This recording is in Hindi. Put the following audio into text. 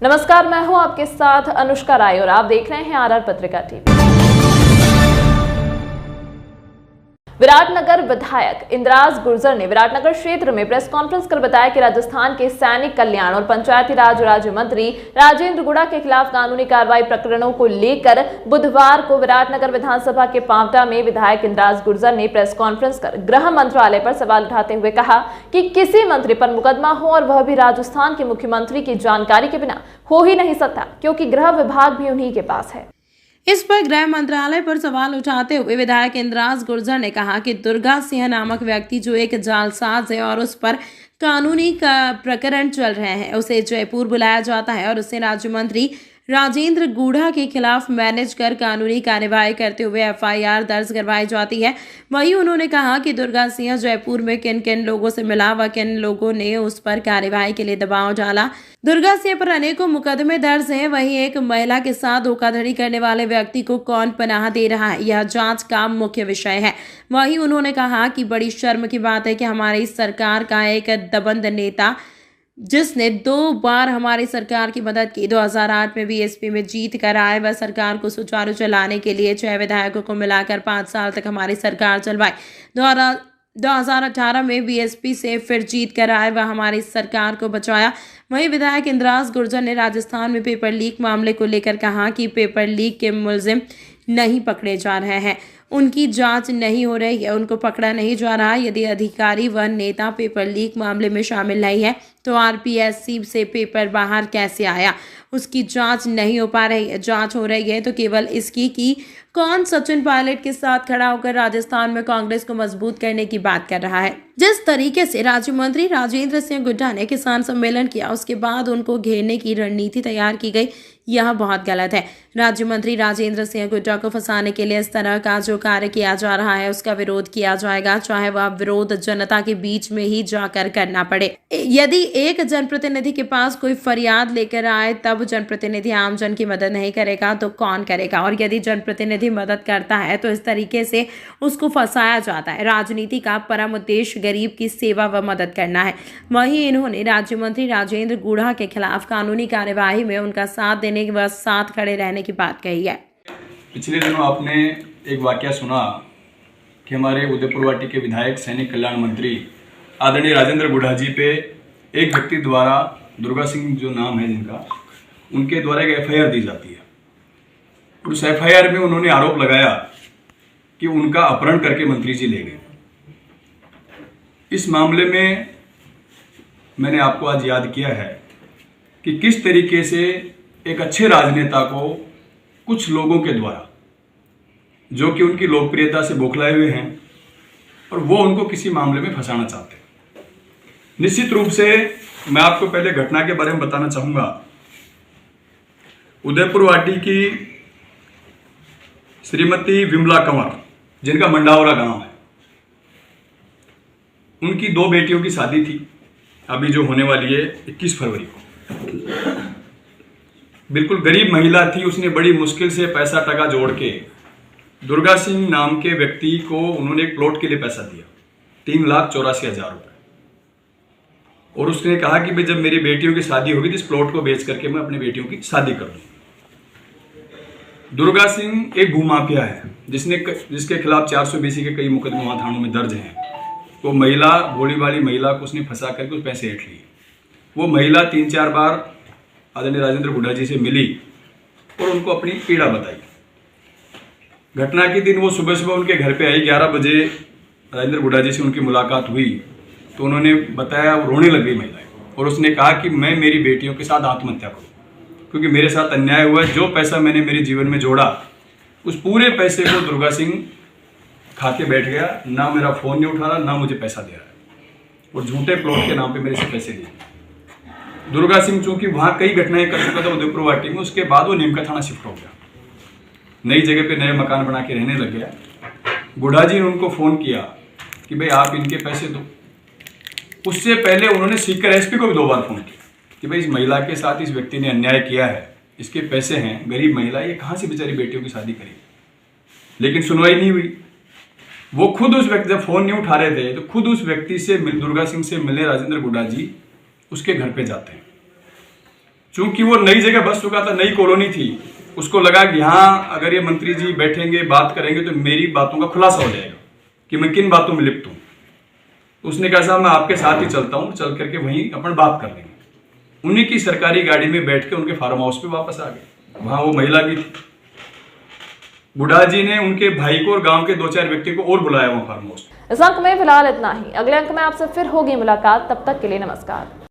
नमस्कार, मैं हूं आपके साथ अनुष्का राय और आप देख रहे हैं आरआर पत्रिका टीवी। विराटनगर विधायक इंद्राज गुर्जर ने विराटनगर क्षेत्र में प्रेस कॉन्फ्रेंस कर बताया कि राजस्थान के सैनिक कल्याण और पंचायती राज राज्य मंत्री राजेंद्र गुड़ा के खिलाफ कानूनी कार्रवाई प्रकरणों को लेकर बुधवार को विराटनगर विधानसभा के पांवटा में विधायक इंद्राज गुर्जर ने प्रेस कॉन्फ्रेंस कर गृह मंत्रालय पर सवाल उठाते हुए कहा कि किसी मंत्री पर मुकदमा हो और वह भी राजस्थान के मुख्यमंत्री की जानकारी के बिना हो ही नहीं सकता, क्योंकि गृह विभाग भी उन्हीं के पास है। इस पर गृह मंत्रालय पर सवाल उठाते हुए विधायक इंद्राज गुर्जर ने कहा कि दुर्गा सिंह नामक व्यक्ति जो एक जालसाज है और उस पर कानूनी प्रकरण चल रहे हैं, उसे जयपुर बुलाया जाता है और उससे राज्य मंत्री राजेंद्र गुड़ा के खिलाफ मैनेज कर कानूनी कार्यवाही करते हुए एफआईआर दर्ज करवाई जाती है। वहीं उन्होंने कहा कि दुर्गा सिंह जयपुर में किन किन लोगों से मिला व किन लोगों ने उस पर कार्यवाही के लिए दबाव डाला। दुर्गा सिंह पर अनेकों मुकदमे दर्ज हैं। वहीं एक महिला के साथ धोखाधड़ी करने वाले व्यक्ति को कौन पनाह दे रहा है, यह जांच का मुख्य विषय है। वहीं उन्होंने कहा कि बड़ी शर्म की बात है कि हमारी सरकार का एक दबंग नेता, जिसने 2 बार हमारी सरकार की मदद की, 2008 में बीएसपी में जीत कर आए, वह सरकार को सुचारू चलाने के लिए 6 विधायकों को मिलाकर 5 साल तक हमारी सरकार चलवाई। 2018 में बीएसपी से फिर जीत कर आए, वह हमारी सरकार को बचाया। वहीं विधायक इंद्राज गुर्जर ने राजस्थान में पेपर लीक मामले को लेकर कहा कि पेपर लीक के मुलजिम नहीं पकड़े जा रहे हैं, उनकी जांच नहीं हो रही है, उनको पकड़ा नहीं जा रहा। यदि अधिकारी व नेता पेपर लीक मामले में शामिल नहीं है तो आरपीएससी से पेपर बाहर कैसे आया, उसकी जांच नहीं हो पा रही है। जांच हो रही है तो केवल इसकी कि कौन सचिन पायलट के साथ खड़ा होकर राजस्थान में कांग्रेस को मजबूत करने की बात कर रहा है। जिस तरीके से राज्य मंत्री राजेंद्र सिंह गुड्डा ने किसान सम्मेलन किया, उसके बाद उनको घेरने की रणनीति तैयार की गई, यह बहुत गलत है। राज्य मंत्री राजेंद्र सिंह गुड्डा को फंसाने के लिए इस तरह का जो कार्य किया जा रहा है उसका विरोध किया जाएगा, चाहे वह विरोध जनता के बीच में ही जाकर करना पड़े। यदि एक जनप्रतिनिधि के पास कोई फरियाद लेकर आए तब जनप्रतिनिधि आमजन की मदद नहीं करेगा तो कौन करेगा, और यदि जनप्रतिनिधि मदद करता है तो इस तरीके से उसको फंसाया जाता है। राजनीति का परम उद्देश्य गरीब की सेवा व मदद करना है। वहीं इन्होंने राज्य मंत्री राजेंद्र गुड़ा के खिलाफ कानूनी कार्यवाही में उनका साथ देने व साथ खड़े रहने की बात कही है। पिछले दिनों आपने एक वाकया सुना कि हमारे उदयपुर वाटी के विधायक सैनिक कल्याण मंत्री आदरणीय राजेंद्र गुड़ा जी पे एक व्यक्ति द्वारा, दुर्गा सिंह जो नाम है जिनका, उनके द्वारा एक एफआईआर दी जाती है। उस एफआईआर में उन्होंने आरोप लगाया कि उनका अपहरण करके मंत्री जी ले गए। इस मामले में मैंने आपको आज याद किया है कि किस तरीके से एक अच्छे राजनेता को कुछ लोगों के द्वारा, जो कि उनकी लोकप्रियता से बौखलाए हुए हैं, और वो उनको किसी मामले में फंसाना चाहते हैं। निश्चित रूप से मैं आपको पहले घटना के बारे में बताना चाहूंगा। उदयपुर वाटी की श्रीमती विमला कंवर, जिनका मंडावरा गांव है, उनकी 2 बेटियों की शादी थी, अभी जो होने वाली है 21 फरवरी को। बिल्कुल गरीब महिला थी, उसने बड़ी मुश्किल से पैसा टका जोड़ के दुर्गा सिंह नाम के व्यक्ति को उन्होंने एक प्लॉट के लिए पैसा दिया, 3,84,000 रुपए, और उसने कहा कि भाई जब मेरी बेटियों की शादी होगी तो इस प्लॉट को बेच करके मैं अपनी बेटियों की शादी कर दूं। दुर्गा सिंह एक भूमाफिया है जिसके खिलाफ 420 के कई मुकदमे वहां थानों में दर्ज हैं। वो महिला, भोली वाली महिला को उसने फंसा करके उस पैसे ऐंठ लिए। वो महिला 3-4 बार आदरणीय राजेंद्र गुड़ा जी से मिली और उनको अपनी पीड़ा बताई। घटना के दिन वो सुबह सुबह उनके घर पे आई, 11 बजे राजेंद्र गुड़ा जी से उनकी मुलाकात हुई तो उन्होंने बताया, वो रोने लग गई महिला, और उसने कहा कि मैं मेरी बेटियों के साथ आत्महत्या करूँ क्योंकि मेरे साथ अन्याय हुआ है। जो पैसा मैंने मेरे जीवन में जोड़ा उस पूरे पैसे को दुर्गा सिंह खा के बैठ गया, ना मेरा फोन नहीं उठा रहा, ना मुझे पैसा दे रहा है, और झूठे प्लॉट के नाम पे मेरे से पैसे लिए। दुर्गा सिंह चूंकि वहां कई घटनाएं कर चुका था उदयपुर वाटी में, उसके बाद वो नीमका थाना शिफ्ट हो गया, नई जगह पे नए मकान बना के रहने लग गया। गुड़ा जी ने उनको फोन किया कि भाई आप इनके पैसे दो। उससे पहले उन्होंने सीकर एसपी को भी 2 बार फोन किया कि भाई इस महिला के साथ इस व्यक्ति ने अन्याय किया है, इसके पैसे हैं, गरीब महिला, ये कहां से बेचारी बेटियों की शादी करेगी, लेकिन सुनवाई नहीं हुई। वो खुद उस व्यक्ति, जब फोन नहीं उठा रहे थे तो खुद उस व्यक्ति से दुर्गा सिंह से मिले राजेंद्र गुड़ा जी उसके घर पे जाते हैं। चूंकि वो नई जगह बस चुका था, नई कॉलोनी थी, उसको लगा कि यहाँ अगर ये मंत्री जी बैठेंगे बात करेंगे तो मेरी बातों का खुलासा हो जाएगा कि मैं किन बातों में लिप्त हूँ। उसने कहा साहब मैं आपके साथ ही चलता हूँ, चल करके वहीं अपन बात कर लेंगे। उन्हीं की सरकारी गाड़ी में बैठ के उनके फार्म हाउस पे वापस आ गए। वहां वो महिला भी थी। बुढ़ा जी ने उनके भाई को और गांव के 2-4 व्यक्ति को और बुलाया वहां फार्म हाउस। इस अंक में फिलहाल इतना ही। अगले अंक में आपसे फिर होगी मुलाकात, तब तक के लिए नमस्कार।